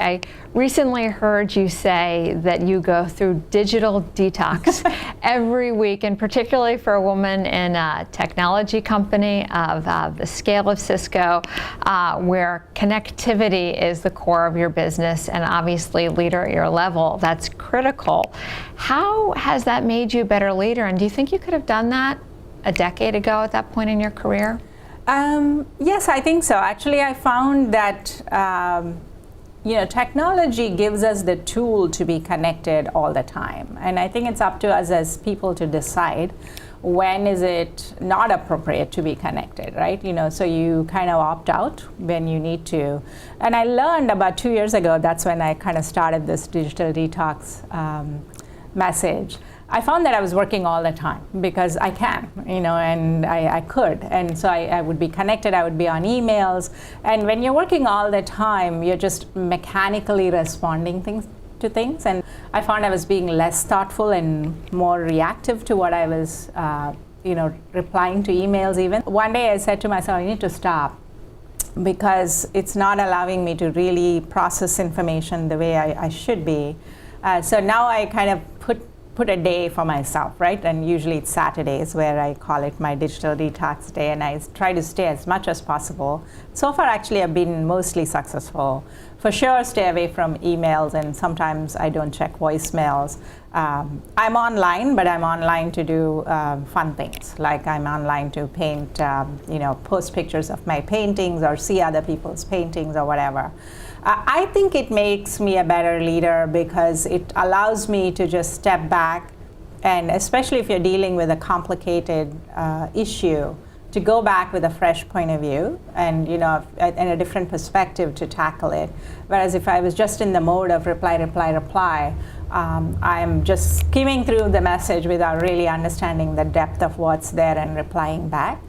I recently heard you say that you go through digital detox every week, and particularly for a woman in a technology company of the scale of Cisco, where connectivity is the core of your business, and obviously leader at your level, that's critical. How has that made you a better leader, and do you think you could have done that a decade ago at that point in your career? Yes, I think so. Actually, I found that technology gives us the tool to be connected all the time, and I think it's up to us as people to decide when is it not appropriate to be connected, right? So you kind of opt out when you need to. And I learned about 2 years ago, that's when I kind of started this digital detox message. I found that I was working all the time because I can, and I could. And so I would be connected, I would be on emails. And when you're working all the time, you're just mechanically responding to things. And I found I was being less thoughtful and more reactive to what I was, replying to emails even. One day I said to myself, I need to stop, because it's not allowing me to really process information the way I should be. So now I kind of put a day for myself, right? And usually it's Saturdays where I call it my digital detox day, and I try to stay as much as possible. So far, actually, I've been mostly successful. For sure, stay away from emails, and sometimes I don't check voicemails. I'm online, but I'm online to do fun things. Like I'm online to paint, post pictures of my paintings or see other people's paintings or whatever. I think it makes me a better leader because it allows me to just step back, and especially if you're dealing with a complicated issue, to go back with a fresh point of view and and a different perspective to tackle it. Whereas if I was just in the mode of reply, I'm just skimming through the message without really understanding the depth of what's there and replying back.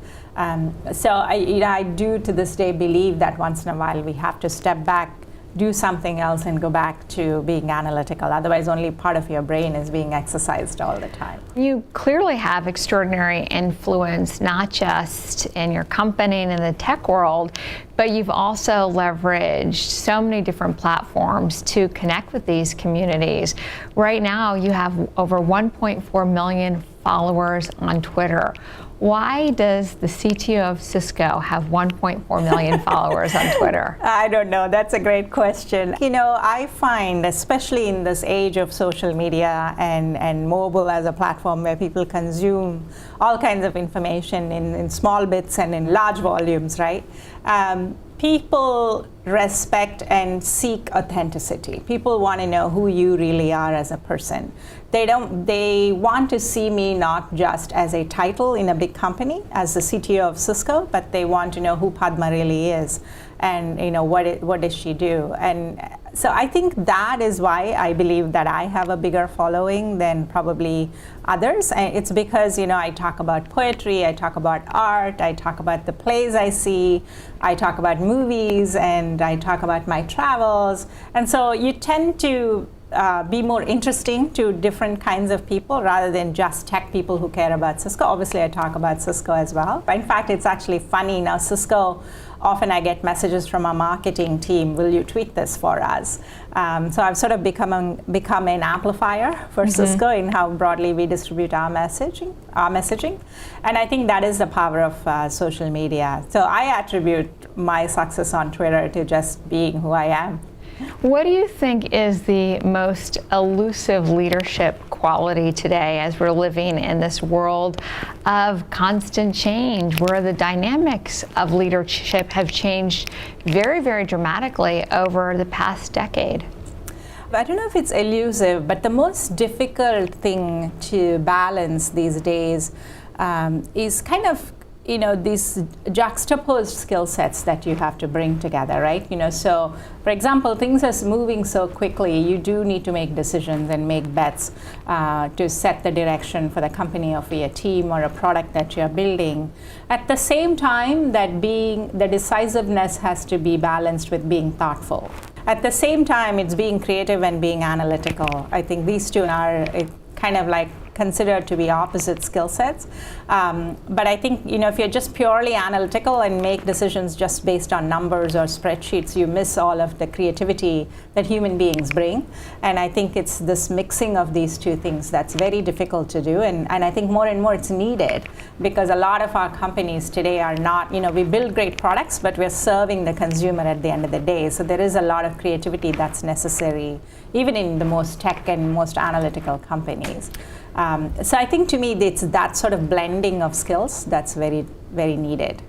So I do to this day believe that once in a while we have to step back, do something else, and go back to being analytical. Otherwise, only part of your brain is being exercised all the time. You clearly have extraordinary influence, not just in your company and in the tech world, but you've also leveraged so many different platforms to connect with these communities. Right now, you have over 1.4 million followers on Twitter. Why does the CTO of Cisco have 1.4 million followers on Twitter? I don't know. That's a great question. I find, especially in this age of social media and mobile as a platform where people consume all kinds of information in small bits and in large volumes, right? People respect and seek authenticity. People want to know who you really are as a person. They want to see me not just as a title in a big company, as the CTO of Cisco, but they want to know who Padma really is, and what does she do. And so I think that is why I believe that I have a bigger following than probably others. And it's because I talk about poetry, I talk about art, I talk about the plays I see, I talk about movies, and I talk about my travels. And so you tend to be more interesting to different kinds of people rather than just tech people who care about Cisco. Obviously, I talk about Cisco as well. But in fact, it's actually funny now. Cisco, often I get messages from our marketing team, will you tweet this for us? So I've sort of become an amplifier for Cisco in how broadly we distribute our messaging. And I think that is the power of social media. So I attribute my success on Twitter to just being who I am. What do you think is the most elusive leadership quality today as we're living in this world of constant change, where the dynamics of leadership have changed very, very dramatically over the past decade? I don't know if it's elusive, but the most difficult thing to balance these days is kind of these juxtaposed skill sets that you have to bring together, right? So for example, things are moving so quickly, you do need to make decisions and make bets to set the direction for the company or for your team or a product that you're building. At the same time, the decisiveness has to be balanced with being thoughtful. At the same time, it's being creative and being analytical. I think these two are kind of like considered to be opposite skill sets. But I think, if you're just purely analytical and make decisions just based on numbers or spreadsheets, you miss all of the creativity that human beings bring. And I think it's this mixing of these two things that's very difficult to do. And I think more and more it's needed, because a lot of our companies today are not, we build great products, but we're serving the consumer at the end of the day. So there is a lot of creativity that's necessary, even in the most tech and most analytical companies. So I think, to me, it's that sort of blending of skills that's very, very needed.